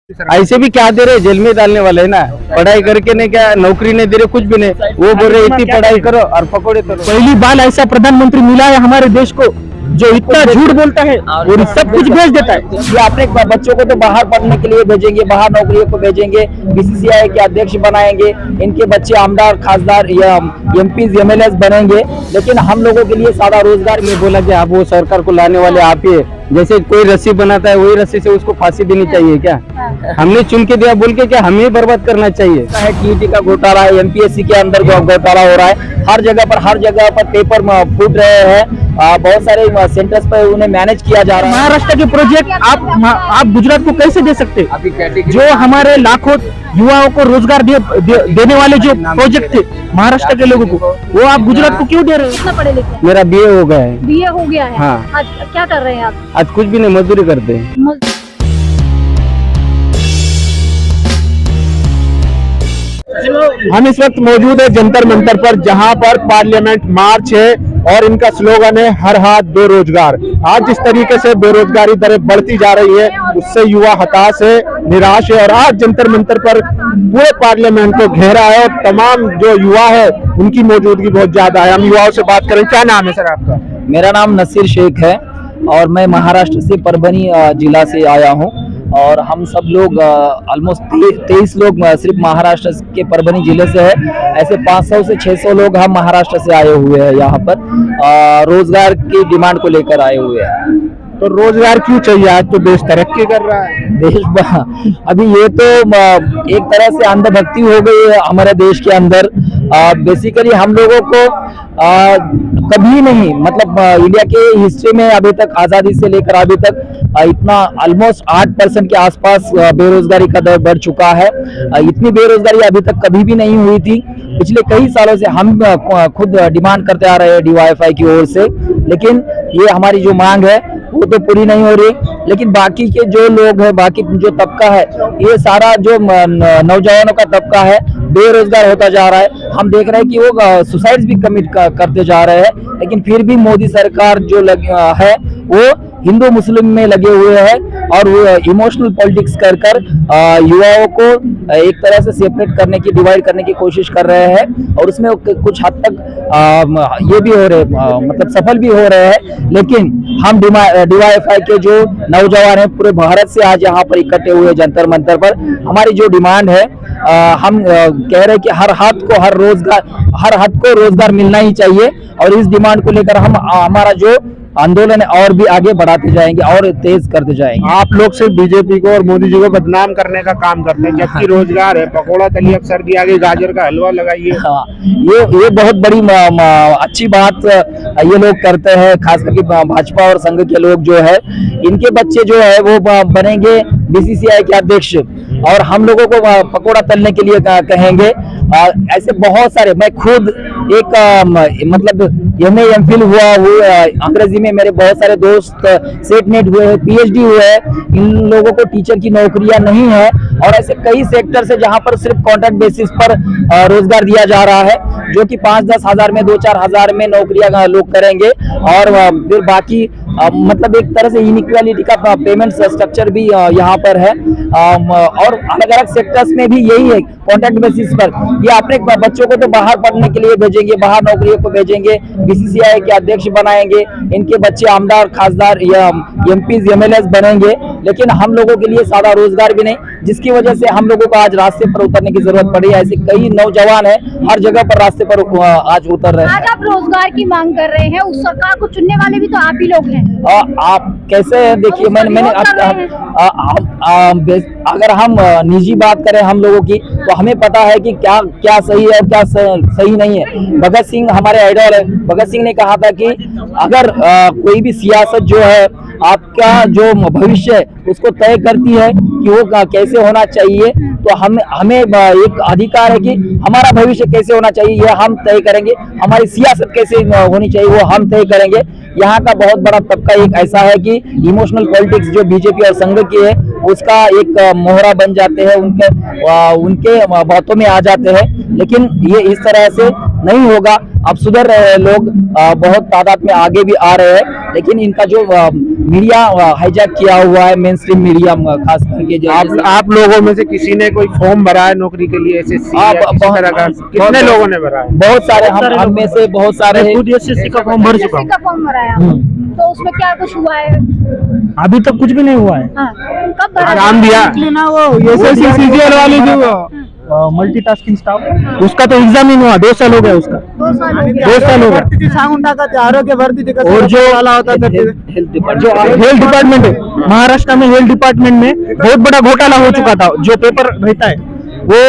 ऐसे भी क्या दे रहे, जेल में डालने वाले है ना। पढ़ाई करके नहीं, क्या नौकरी नहीं दे रहे, कुछ भी नहीं। वो बोल रहे इतनी पढ़ाई करो और पकौड़े करो। पहली बार ऐसा प्रधानमंत्री मिला है हमारे देश को जो इतना झूठ बोलता है और सब कुछ भेज देता है। ये अपने बच्चों को तो बाहर पढ़ने के लिए भेजेंगे, बाहर नौकरियों को भेजेंगे, बीसीसीआई के अध्यक्ष बनाएंगे, इनके बच्चे आमदार खासदार या एमपी एमएलए बनेंगे, लेकिन हम लोगों के लिए सादा रोजगार में बोला कि आप वो सरकार को लाने वाले आप ही है। जैसे कोई रस्सी बनाता है वही रस्सी से उसको फांसी देनी चाहिए क्या? हमने चुन के दिया बोल के क्या हमें बर्बाद करना चाहिए? टीईटी का घोटाला है, एमपीएससी के अंदर घोटाला हो रहा है, हर जगह पर पेपर फूट रहे हैं, बहुत सारे सेंटर्स पर उन्हें मैनेज किया जा रहा है। महाराष्ट्र के प्रोजेक्ट आप गुजरात को कैसे दे सकते? जो हमारे लाखों युवाओं को रोजगार देने वाले जो प्रोजेक्ट थे महाराष्ट्र के लोगों को, वो आप गुजरात को क्यों दे रहे हो? कितना पढ़े लिखे? मेरा बीए हो गया है। बीए हो गया है? हाँ। आज क्या कर रहे हैं आप? आज कुछ भी नहीं, मजदूरी करते हैं। हम इस वक्त मौजूद है जंतर मंतर पर, जहां पर पार्लियामेंट मार्च है और इनका स्लोगन है हर हाथ बेरोजगार। आज जिस तरीके से बेरोजगारी दरें बढ़ती जा रही है उससे युवा हताश है, निराश है और आज जंतर मंतर पर पूरे पार्लियामेंट को घेरा है और तमाम जो युवा है उनकी मौजूदगी बहुत ज्यादा है। हम युवाओं से बात करें, क्या नाम है सर आपका? मेरा नाम नसीर शेख है और मैं महाराष्ट्र से परभनी जिला से आया हूं और हम सब लोग ऑलमोस्ट 23 लोग सिर्फ महाराष्ट्र के परभनी जिले से है। ऐसे 500 से 600 लोग हम महाराष्ट्र से आए हुए हैं, यहाँ पर रोजगार की डिमांड को लेकर आए हुए हैं। तो रोजगार क्यों चाहिए? आज तो देश तरक्की कर रहा है। देश अभी ये तो एक तरह से अंधभक्ति हो गई है हमारे देश के अंदर। बेसिकली हम लोगों को कभी नहीं, मतलब इंडिया के हिस्ट्री में अभी तक आजादी से लेकर अभी तक इतना ऑलमोस्ट 8% के आसपास बेरोजगारी का दर बढ़ चुका है। इतनी बेरोजगारी अभी तक कभी भी नहीं हुई थी। पिछले कई सालों से हम खुद डिमांड करते आ रहे हैं डीवाईएफआई की ओर से, लेकिन ये हमारी जो मांग है वो तो पूरी नहीं हो रही। लेकिन बाकी के जो लोग हैं, बाकी जो तबका है, ये सारा जो नौजवानों का तबका है बेरोजगार होता जा रहा है। हम देख रहे हैं कि वो सुसाइड्स भी कमिट करते जा रहे हैं, लेकिन फिर भी मोदी सरकार जो है वो हिंदू मुस्लिम में लगे हुए हैं और वो इमोशनल पॉलिटिक्स कर युवाओं को एक तरह से सेपरेट करने की, डिवाइड करने की कोशिश कर रहे हैं और उसमें कुछ हद तक ये भी हो रहे, मतलब सफल भी हो रहे हैं। लेकिन हम डीवाईएफआई के जो नौजवान हैं पूरे भारत से आज यहाँ पर इकट्ठे हुए जंतर मंतर पर, हमारी जो डिमांड है, हम कह रहे हैं कि हर हाथ को रोजगार मिलना ही चाहिए और इस डिमांड को लेकर हम हमारा जो आंदोलन है और भी आगे बढ़ाते जाएंगे और तेज करते जाएंगे। आप लोग सिर्फ बीजेपी को और मोदी जी को बदनाम करने का काम करते हैं, जबकि रोजगार है। पकौड़ा तलिए, अब सर्दी आ गई, गाजर का हलवा लगाइए। हाँ, ये बहुत बड़ी अच्छी बात ये लोग करते हैं, खास करके भाजपा और संघ के लोग जो है, इनके बच्चे जो है वो बनेंगे बीसीसीआई के अध्यक्ष और हम लोगों को पकौड़ा तलने के लिए कहेंगे। ऐसे बहुत सारे, मैं खुद एक मतलब एमए एमफिल हुआ अंग्रेजी में, मेरे बहुत सारे दोस्त सेट नेट हुए हैं, पीएचडी हुए हैं, इन लोगों को टीचर की नौकरियां नहीं है और ऐसे कई सेक्टर से जहां पर सिर्फ कॉन्ट्रैक्ट बेसिस पर रोजगार दिया जा रहा है, जो कि 5-10 हजार में, 2-4 हजार में नौकरियां लोग करेंगे और फिर बाकी मतलब एक तरह से इनइक्वालिटी का पेमेंट स्ट्रक्चर भी यहाँ पर है और अलग अलग सेक्टर्स में भी यही है, कॉन्ट्रैक्ट बेसिस पर। ये अपने बच्चों को तो बाहर पढ़ने के लिए भेजेंगे, बाहर नौकरियों को भेजेंगे, बीसीसीआई के अध्यक्ष बनाएंगे, इनके बच्चे आमदार खासदार या एमपी एमएलए बनेंगे, लेकिन हम लोगों के लिए सादा रोजगार भी नहीं, जिसकी वजह से हम लोगों को आज रास्ते पर उतरने की जरूरत पड़ी है। ऐसे कई नौजवान है हर जगह पर रास्ते पर आज उतर रहे हैं। आज आप रोजगार की मांग कर रहे हैं, उस सरकार को चुनने वाले भी तो आप ही लोग हैं। आप कैसे, देखिए मैंने अगर हम निजी बात करें हम लोगों की, तो हमें पता है कि क्या सही है और क्या सही नहीं है। भगत सिंह हमारे आइडल है। भगत सिंह ने कहा था कि अगर कोई भी सियासत जो है आपका जो भविष्य है उसको तय करती है कि वो कैसे होना चाहिए, तो हमें एक अधिकार है कि हमारा भविष्य कैसे होना चाहिए ये हम तय करेंगे, हमारी सियासत कैसे होनी चाहिए वो हम तय करेंगे। यहाँ का बहुत बड़ा तबका एक ऐसा है कि इमोशनल पॉलिटिक्स जो बीजेपी और संघ की है उसका एक मोहरा बन जाते हैं, उनके बातों में आ जाते हैं, लेकिन ये इस तरह से नहीं होगा। अब सुधर रहे हैं लोग, बहुत तादाद में आगे भी आ रहे हैं, लेकिन इनका जो मीडिया हाईजैक किया हुआ है, मेन स्ट्रीम मीडिया खास करके जो आप लोगों में से किसी ने कोई फॉर्म भरा है नौकरी के लिए SSC या किस तरह का? कितने लोगों ने भरा है? बहुत सारे, हम में से बहुत सारे। मैं खुद SSC का फॉर्म भर चुका हूँ। का फॉर्म भराया तो उसमें क्या कुछ हुआ है? अभी तक कुछ भी नहीं हुआ है। हाँ, कब भरा? नाम दिया SSC CGL वाली जो मल्टीटास्किंग स्टाफ, उसका तो एग्जाम ही नहीं हुआ, 2 साल हो गया उसका। 2 साल हो गया। 2 साल हो गया। आरोग्य भर्ती और जो हेल्थ डिपार्टमेंट है, महाराष्ट्र में हेल्थ डिपार्टमेंट में बहुत बड़ा घोटाला हो चुका था। जो पेपर रहता है वो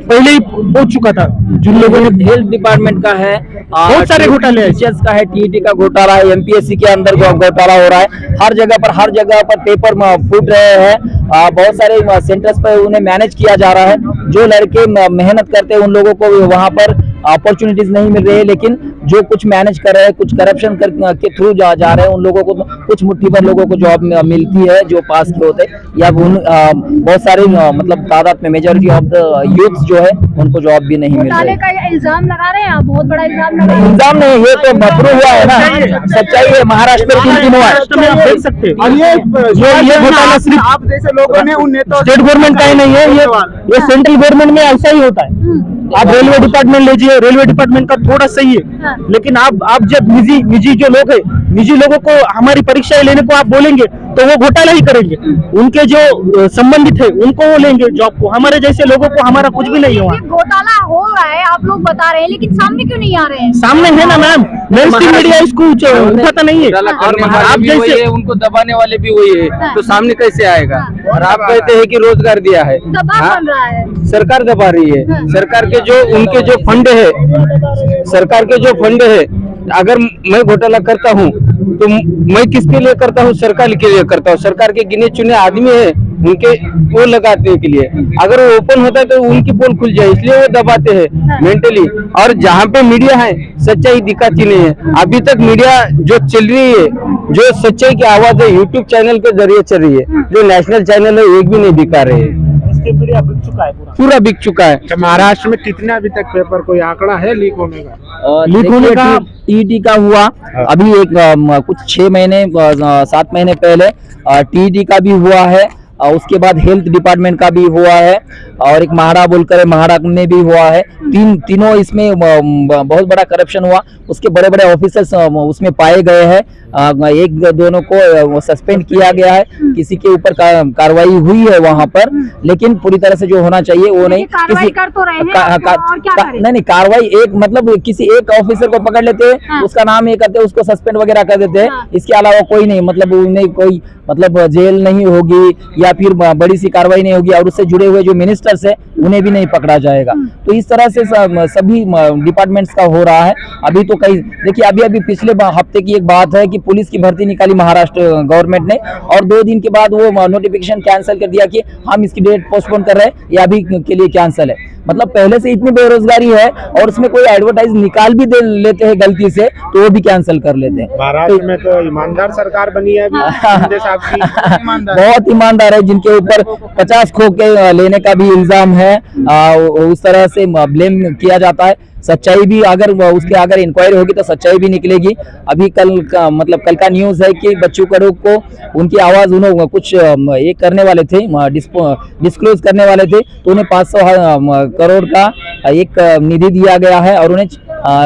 पहले ही पहुंच चुका था। जिन लोगों ने हेल्थ डिपार्टमेंट का है, बहुत सारे घोटाले हैं। टीचर्स का है, TET का घोटाला है, MPSC के अंदर घोटाला हो रहा है। हर जगह पर पेपर फूट रहे हैं। बहुत सारे सेंटर्स पर उन्हें मैनेज किया जा रहा है। जो लड़के मेहनत करते हैं उन लोगों को वहां पर अपॉर्चुनिटीज नहीं मिल रही है, लेकिन जो कुछ मैनेज कर रहे हैं, कुछ करप्शन के थ्रू जा रहे हैं, उन लोगों को कुछ मुट्ठी भर लोगों को जॉब मिलती है जो पास के होते हैं, या बहुत सारे मतलब तादाद में मेजॉरिटी ऑफ द यूथ जो है उनको जॉब भी नहीं मिल रही घोटाले का इल्जाम लगा रहे हैं आप, बहुत बड़ा इल्जाम लगा रहे हैं। इल्जाम नहीं, ये तो प्रूव हुआ है ना, सच्चाई है। महाराष्ट्र में 3 दिन हुआ है। आप देख सकते हैं। और ये घोटाला सिर्फ आप जैसे लोगों ने उन नेताओं स्टेट गवर्नमेंट का ही नहीं है, ये सेंट्रल गवर्नमेंट में ऐसा ही होता है। आप रेलवे डिपार्टमेंट लीजिए, रेलवे डिपार्टमेंट का थोड़ा सही है, लेकिन आप जब निजी जो लोग है, निजी लोगों को हमारी परीक्षाएं लेने को आप बोलेंगे तो वो घोटाला ही करेंगे। उनके जो संबंधित है उनको वो लेंगे जॉब को, हमारे जैसे लोगों को हमारा कुछ भी नहीं हुआ। ये घोटाला हो रहा है, आप लोग बता रहे हैं, लेकिन सामने क्यों नहीं आ रहे हैं? सामने है ना मैम, मेन स्ट्रीम मीडिया इसको उठाता नहीं है। आप जैसे उनको दबाने वाले भी वही है, तो सामने कैसे आएगा? और आप कहते हैं कि रोजगार दिया है, दबाव बन रहा है। सरकार दबा रही है। सरकार के जो उनके जो फंड है, सरकार के जो फंड है, अगर मैं घोटाला करता हूँ तो मैं किसके लिए करता हूँ? सरकार के लिए करता हूँ। सरकार के गिने चुने आदमी है, उनके वो लगाने के लिए। अगर वो ओपन होता है तो उनकी पोल खुल जाए, इसलिए वो दबाते हैं मेंटली। और जहाँ पे मीडिया है सच्चाई दिखाती नहीं है। अभी तक मीडिया जो चल रही है, जो सच्चाई की आवाज है, यूट्यूब चैनल के जरिए चल रही है। जो नेशनल चैनल है एक भी नहीं दिखा रहे हैं। मीडिया बिक चुका है, पूरा बिक चुका है। महाराष्ट्र में कितने अभी तक पेपर, कोई आंकड़ा है लीक होने का? लीक होने का TET का हुआ अभी कुछ 6 महीने 7 महीने पहले TET का भी हुआ है, और उसके बाद हेल्थ डिपार्टमेंट का भी हुआ है, और एक महाड़ा बोलकर है, महाड़ा में भी हुआ है। तीनों इसमें बहुत बड़ा करप्शन हुआ। उसके बड़े बड़े ऑफिसर्स उसमें पाए गए हैं। एक दोनों को सस्पेंड किया गया है, किसी के ऊपर कार्रवाई हुई है वहां पर, लेकिन पूरी तरह से जो होना चाहिए वो नहीं। कार्रवाई कर तो रहे हैं, नहीं कार्रवाई एक मतलब किसी एक ऑफिसर को पकड़ लेते हैं, उसका नाम ये करते हैं, उसको सस्पेंड वगैरह कर देते हैं। इसके अलावा कोई नहीं, मतलब उन्हें कोई मतलब जेल नहीं होगी या फिर बड़ी सी कार्रवाई नहीं होगी, और उससे जुड़े हुए जो मिनिस्टर्स है उन्हें भी नहीं पकड़ा जाएगा। तो इस तरह से सभी डिपार्टमेंट्स का हो रहा है। अभी तो कई देखिए, अभी पिछले हफ्ते की एक बात है कि पुलिस की भर्ती निकाली महाराष्ट्र गवर्नमेंट ने, और 2 दिन के बाद वो नोटिफिकेशन कैंसिल कर दिया कि हम इसकी डेट पोस्टपोन कर रहे हैं, ये अभी के लिए कैंसिल है। मतलब पहले से इतनी बेरोजगारी है, और उसमें कोई एडवर्टाइज निकाल भी दे लेते हैं गलती से तो वो भी कैंसिल कर लेते हैं। महाराष्ट्र में तो ईमानदार सरकार बनी है शिंदे साहब की। बहुत ईमानदार है, जिनके ऊपर 50 खोखे लेने का भी इल्जाम है, उस तरह से ब्लेम किया जाता है। सच्चाई भी अगर इंक्वायरी होगी तो सच्चाई भी निकलेगी। अभी कल का न्यूज है कि बच्चू कडू को उनकी आवाज उन्होंने कुछ ये करने वाले थे, डिस्क्लोज करने वाले थे, तो उन्हें 500 करोड़ का एक निधि दिया गया है और उन्हें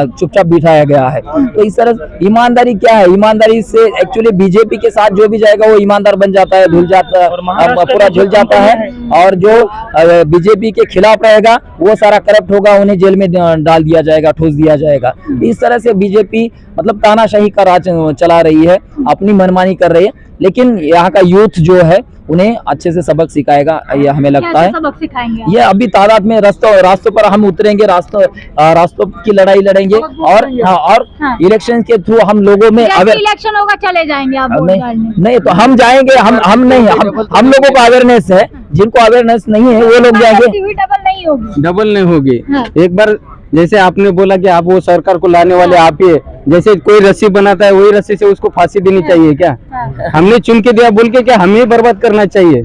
चुपचाप बिठाया गया है। तो इस तरह ईमानदारी क्या है? ईमानदारी से एक्चुअली बीजेपी के साथ जो भी जाएगा वो ईमानदार बन जाता है, पूरा झुल जाता है, और जो बीजेपी के खिलाफ रहेगा वो सारा करप्ट होगा, उन्हें जेल में डाल दिया जाएगा, ठूस दिया जाएगा। इस तरह से बीजेपी मतलब तानाशाही का राज चला रही है, अपनी मनमानी कर रही है। लेकिन यहाँ का यूथ जो है उन्हें अच्छे से सबक सिखाएगा, ये हमें लगता है। सबक सिखाएंगे ये अभी तादाद में रास्तों पर हम उतरेंगे, रास्तों की लड़ाई लड़ेंगे, और इलेक्शन के थ्रू हम लोगों में इलेक्शन होगा चले जाएंगे आप वोट डालने? नहीं तो हम जाएंगे, हम लोगों को अवेयरनेस है, जिनको अवेयरनेस नहीं है वो लोग जाएंगे। डबल नहीं होगी, डबल नहीं होगी। एक बार जैसे आपने बोला कि आप वो सरकार को लाने वाले आप ही है, जैसे कोई रस्सी बनाता है वही रस्सी से उसको फांसी देनी चाहिए क्या? हमने चुन के दिया बोल के क्या हमें बर्बाद करना चाहिए?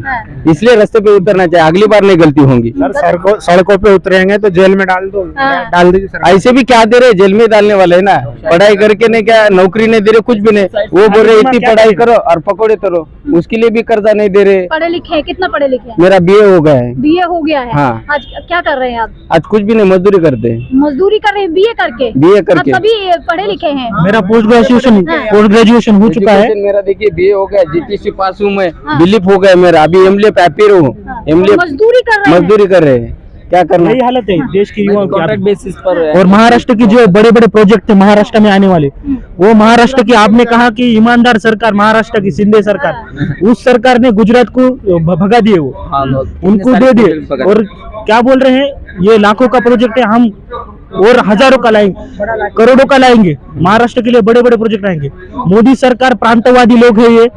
इसलिए रास्ते पे उतरना चाहिए, अगली बार नहीं गलती होंगी। सर सड़कों पे उतरेंगे तो जेल में डाल दीजिए सरकार। ऐसे भी क्या दे रहे, जेल में डालने वाले है ना। पढ़ाई करके नहीं, क्या नौकरी नहीं दे रहे, कुछ भी नहीं। वो बोल रहे इतनी पढ़ाई करो और पकौड़े करो, उसके लिए भी कर्जा नहीं दे रहे। पढ़े लिखे हैं, कितना पढ़े लिखे हैं? मेरा बीए हो गया है। बीए हो गया है। हाँ। आज क्या कर रहे हैं आप? आज कुछ भी नहीं, मजदूरी करते हैं। मजदूरी कर रहे हैं बीए करके? बीए करके। आप सभी पढ़े लिखे हैं? मेरा पोस्ट ग्रेजुएशन हो चुका है। मेरा देखिए बीए हो गया, जीटीसी पास हूँ मैं, बिलीफ हो गया मेरा, अभी एमएलए पैपिर हूँ। एमएलए मजदूरी कर रहे हैं? मजदूरी कर रहे हैं, क्या करना? यही हालत है देश के युवाओं की। कॉन्ट्रैक्ट बेसिस पर है। और महाराष्ट्र की जो बड़े बड़े प्रोजेक्ट थे महाराष्ट्र में आने वाले, वो महाराष्ट्र की, आपने कहा कि ईमानदार सरकार महाराष्ट्र की शिंदे सरकार, उस सरकार ने गुजरात को भगा दिए, वो हाँ, उनको दे दिए। और क्या बोल रहे हैं, ये लाखों का प्रोजेक्ट है, हम और हजारों का लाएंगे, करोड़ों का लाएंगे, महाराष्ट्र के लिए बड़े बड़े प्रोजेक्ट आएंगे। मोदी सरकार प्रांतवादी लोग है, ये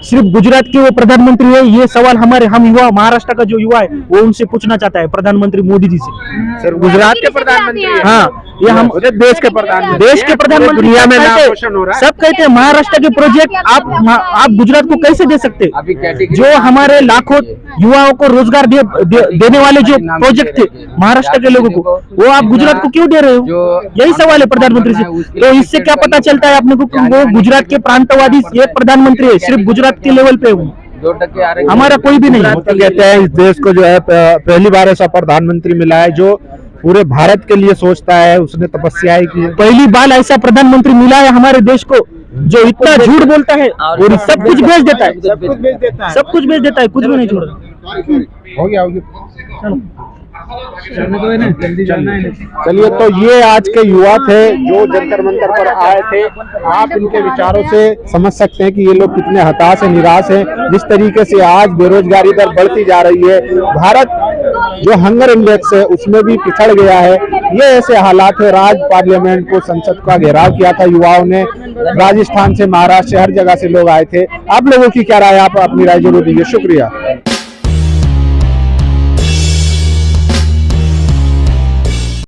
सिर्फ गुजरात के वो प्रधानमंत्री है। ये सवाल हम युवा, महाराष्ट्र का जो युवा है वो उनसे पूछना चाहता है, प्रधानमंत्री मोदी जी से। सर गुजरात के प्रधानमंत्री हैं। हाँ, ये हम देश के प्रधानमंत्री, देश के प्रधानमंत्री दुनिया में नाम कहते हैं, रोशन हो रहा है। सब कहते हैं महाराष्ट्र के प्रोजेक्ट आप गुजरात को कैसे दे सकते? अभी कैटेगरी जो हमारे लाखों युवाओं को रोजगार देने वाले जो प्रोजेक्ट थे महाराष्ट्र के लोगों को, वो आप गुजरात को क्यों दे रहे हो? यही सवाल है प्रधानमंत्री से। तो इससे क्या पता चलता है अपने को कि वो गुजरात के प्रांतवादी एक प्रधानमंत्री है, सिर्फ गुजरात के लेवल पे हूँ, 2% आ रहे। हमारा कोई भी नहीं है। वो तो कहते हैं इस देश को जो है पहली बार ऐसा प्रधानमंत्री मिला है जो पूरे भारत के लिए सोचता है, उसने तपस्याएं की है। पहली बार ऐसा प्रधानमंत्री मिला है हमारे देश को जो इतना झूठ बोलता है और सब कुछ भेज देता है, सब कुछ भेज देता है, कुछ भी नहीं छोड़ता। हो गया चलिए, तो ये आज के युवा थे जो जंतर मंतर पर आए थे। आप इनके विचारों से समझ सकते हैं कि ये लोग कितने हताश हैं, निराश हैं। जिस तरीके से आज बेरोजगारी दर बढ़ती जा रही है, भारत जो हंगर इंडेक्स है उसमें भी पिछड़ गया है। ये ऐसे हालात है। आज पार्लियामेंट को, संसद का घेराव किया था युवाओं ने, राजस्थान से, महाराष्ट्र से, हर जगह से लोग आए थे। आप लोगों की क्या राय, आप अपनी राय जरूर दीजिए। शुक्रिया।